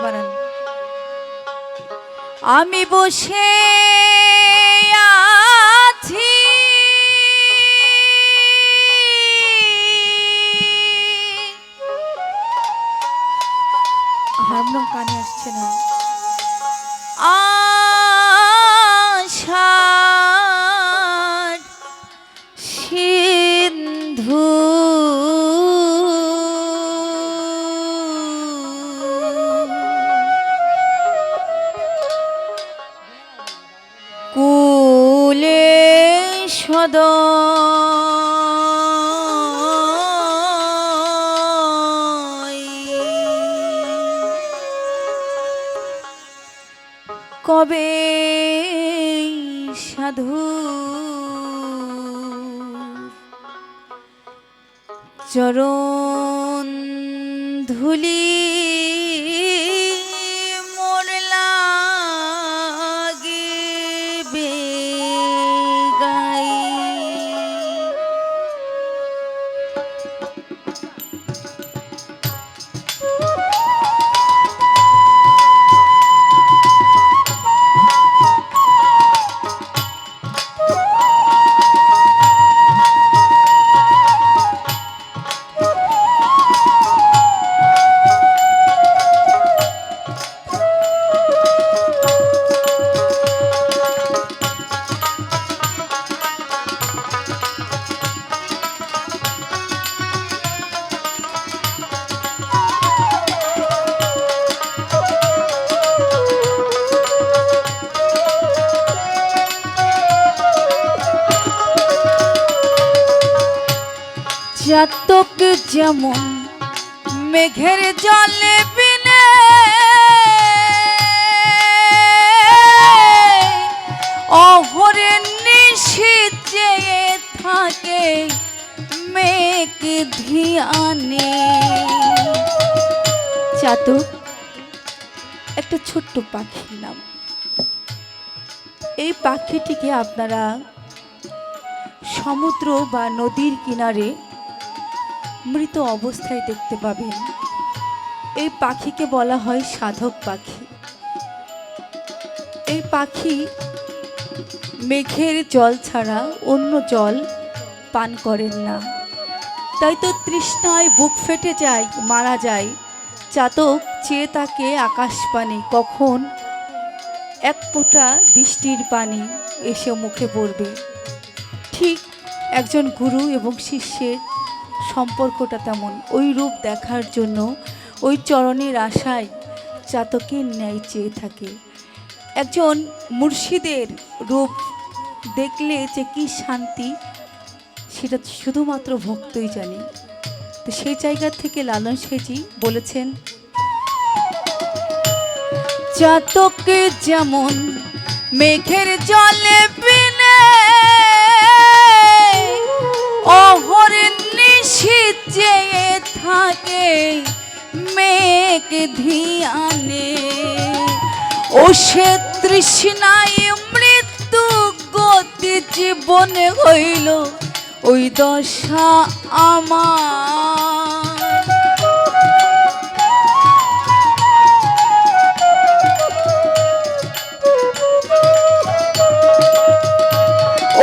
বানান। আমি বসে আছি হারমোনিয়াম কানে আসছে না। আশার সিন্ধু কুলে সদয় কবে সাধু চরণ ধুলি মোর লাগিবে গাই। চাতক যেমন মেঘের জলে বিনে অহরে নিশি চেয়ে থাকে মেঘ ধিয়ানে। চাতক একটা ছোট্ট পাখির নাম। এই পাখিটিকে আপনারা সমুদ্র বা নদীর কিনারে মৃত অবস্থায় দেখতে পাবেন। এই পাখিকে বলা হয় সাধক পাখি। এই পাখি মেঘের জল ছাড়া অন্য জল পান করেন না, তাই তো তৃষ্ণায় বুক ফেটে যায়, মারা যায়। চাতক চেয়ে তাকে আকাশ পানে, কখন এক ফোঁটা বৃষ্টির পানি এসে মুখে পড়বে। ঠিক একজন গুরু এবং শিষ্যের সম্পর্কটা তেমন। ওই রূপ দেখার জন্য, ওই চরণের আশায় চাতকের ন্যায় চেয়ে থাকে। একজন মুর্শিদের রূপ দেখলে যে কি শান্তি, সেটা শুধুমাত্র ভক্তই জানে। তো সেই জায়গা থেকে লালন সাঁইজি বলেছেন, চাতকে যেমন মেঘের জলে বিনে অহরে নিশি চেয়ে থাকে মেঘ ধিয়ানে, ও সে তৃষ্ণায় মৃত্যু গতি জীবনে হইল ওই দশা আমার।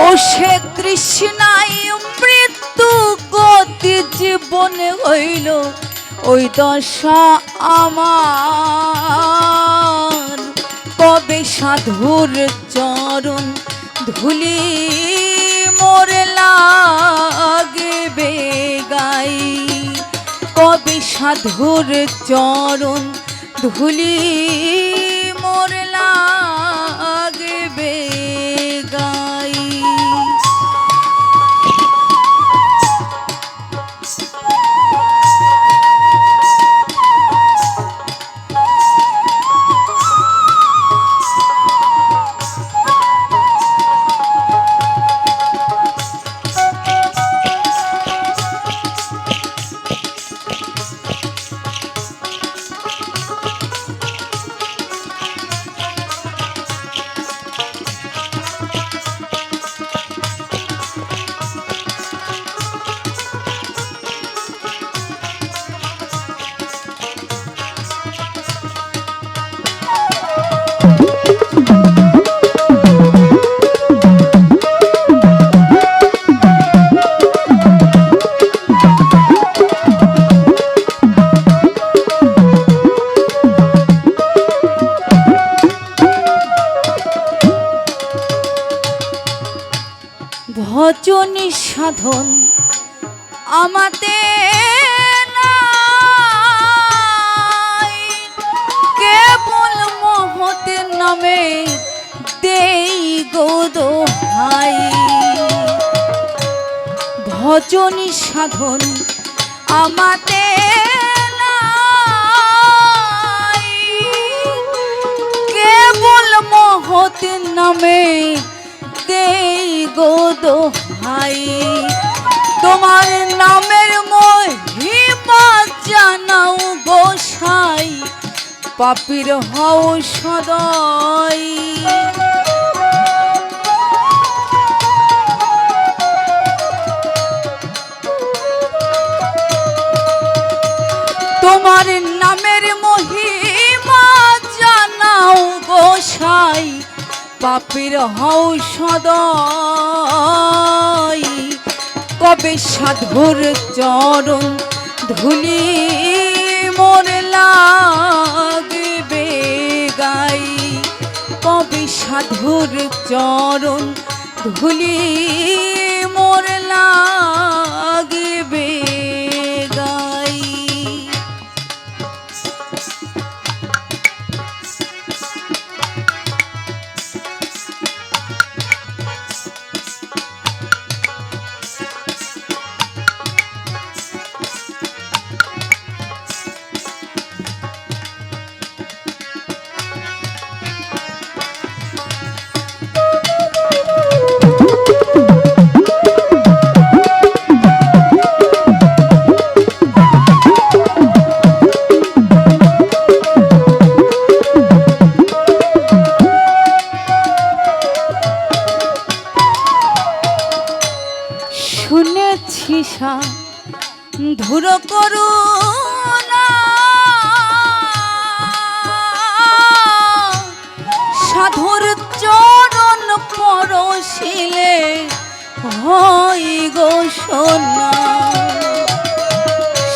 ও সে তৃষ্ণায় মৃত্যু গতি জীবনে হইল ওই দশা আমার। কবে সাধুর চরণ ধুলি মোর লাগিবে গাই। কবে সাধুর চরণ ধুলি মোর লাগিবে গাই। সাধন আমাতে কেবল মহতের নামে দেই গো দোহাই। ভজন সাধন আমাতে কেবল মহতের নামে দেই গো দোহাই। তোমার নামের মহিমা জানাও গোসাই, পাপীর হও সদয়। তোমার নামের মহিমা জানাও গোসাই, পাপীর হও সদয়। কবে সাধুর চরণ ধুলি মোর লাগবে গাই, কবে সাধুর চরণ ধুলি মোর লাগবে গাই। শুনেছি ধুর করুণা, সাধুর চরণ পরশিলে হই গো সোনা।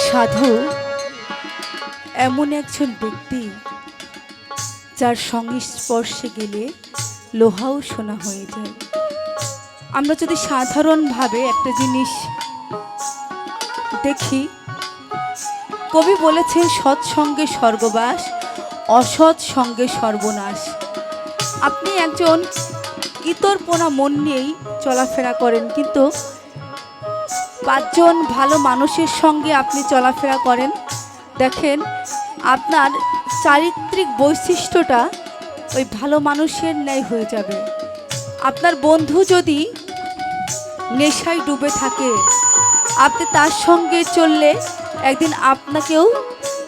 সাধু এমন একজন ব্যক্তি যার সংস্পর্শে গেলে লোহাও সোনা হয়ে যায়। আমরা যদি সাধারণভাবে একটা জিনিস দেখি, কবি বলেছেন সৎসঙ্গে স্বর্গবাস, অসৎ সঙ্গে সর্বনাশ। আপনি একজন ইতরপোনা মন নিয়েই চলাফেরা করেন, কিন্তু পাঁচজন ভালো মানুষের সঙ্গে আপনি চলাফেরা করেন, দেখেন আপনার চারিত্রিক বৈশিষ্ট্যটা ওই ভালো মানুষের ন্যায় হয়ে যাবে। আপনার বন্ধু যদি নেশায় ডুবে থাকে, আপনি তার সঙ্গে চললে একদিন আপনাকেও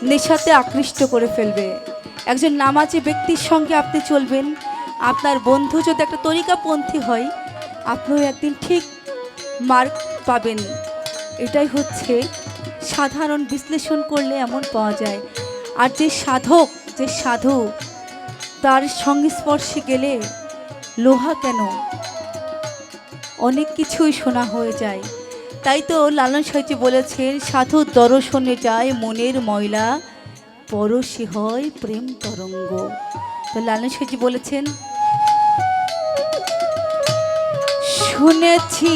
নেশাতে আকৃষ্ট করে ফেলবে। একজন নামাজি ব্যক্তির সঙ্গে আপনি চলবেন, আপনার বন্ধু যদি একটা তরিকাপন্থী হয়, আপনিও একদিন ঠিক মার্ক পাবেন। এটাই হচ্ছে সাধারণ বিশ্লেষণ করলে এমন পাওয়া যায়। আর যে সাধক, যে সাধু, তার সংস্পর্শে গেলে লোহা কেন, অনেক কিছুই শোনা হয়ে যায়। তাই তো লালন সাহিত্য বলেছেন, সাধু দর্শনে যায় মনের ময়লা, পরশে হয় প্রেম তরঙ্গ। তো লালন সাহিত্য বলেছেন, শুনেছি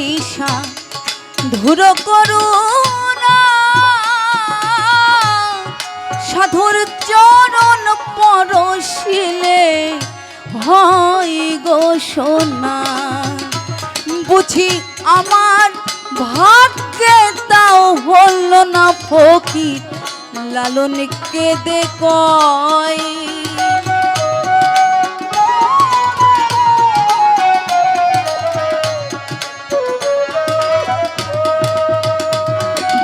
ধুর করুণা, সাধুর চরণ পরশিলে হয় গো সোনা। বুঝি আমার ভাগ্যে তাও হল না ফকির, লালন কেঁদে কয়।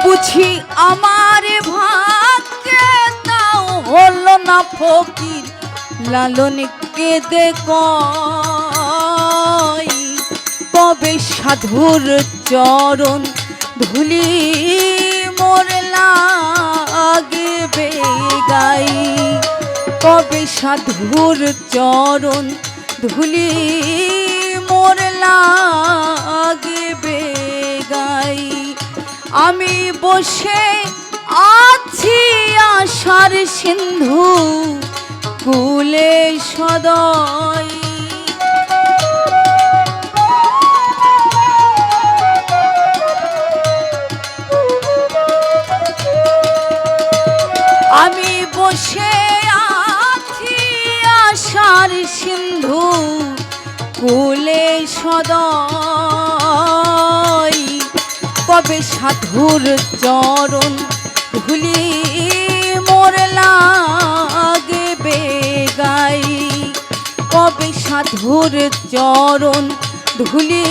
বুঝি আমার ভাগ্যে তাও হল না ফকির, লালন কেঁদে কয়। কবে সাধুর চরণ ধুলি মোর লাগবে গাই, কবে সাধুর চরণ ধুলি মোর লাগবে গাই। আমি বসে আছি আশার সিন্ধু কুলে সদয়। বসে আছি আশার সিন্ধু কুলে সদয়, কবে সাধুর চরণ ধুলি মোর লাগবে গাই, কবে সাধুর চরণ ধুলি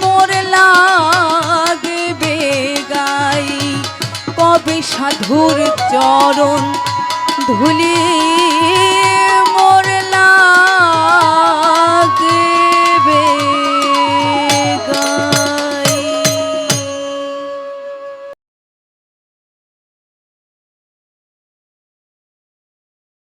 মোর লাগবে গাই, কবে সাধুর চরণ ধুলি মোর লাগবে